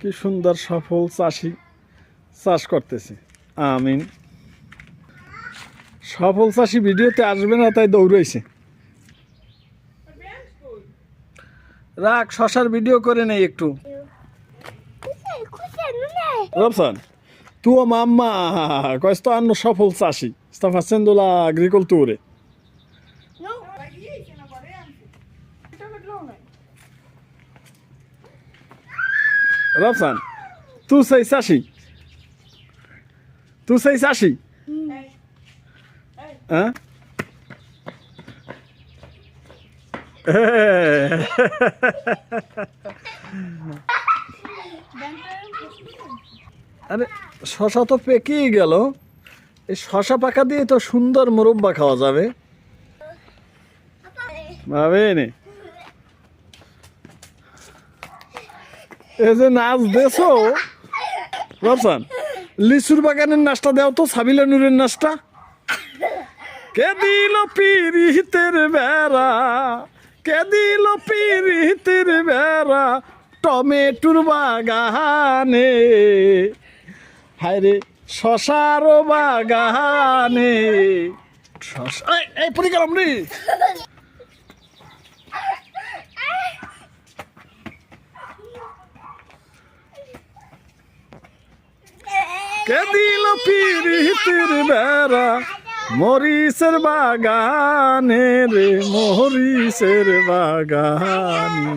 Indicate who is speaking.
Speaker 1: কি সুন্দর সফল চাষি চাষ করতেছে। আমিন। সফল চাষি ভিডিওতে আসবে না তাই দৌড়াইছে। রাখ, শশার ভিডিও করে নেই একটু। Robson, tua mamma, questo anno sofol sashi, sta facendo l'agricoltura. Robson, tu sei sashi? Tu sei sashi? Eh? আরে শশা তো পেকেই গেল, এই শশা পাকা দিয়ে তো সুন্দর মুরব্বা খাওয়া যাবে। ভাবেনি এই যে নাচ দেছো রবসান, লিচুর বাগানের নাচটা দাও তো, সাবিলা নুরের নাচটা। কে দিল পিরিতের বেড়া, কে দিল পিরিতের বেড়া টমেটোর বাগানে, হায়রে শশার বাগানে। শশা এই পড়ে গেলাম রে। কে দিল পিরিতের বেড়া মরিচের বাগানে রে, মরিচের বাগানে।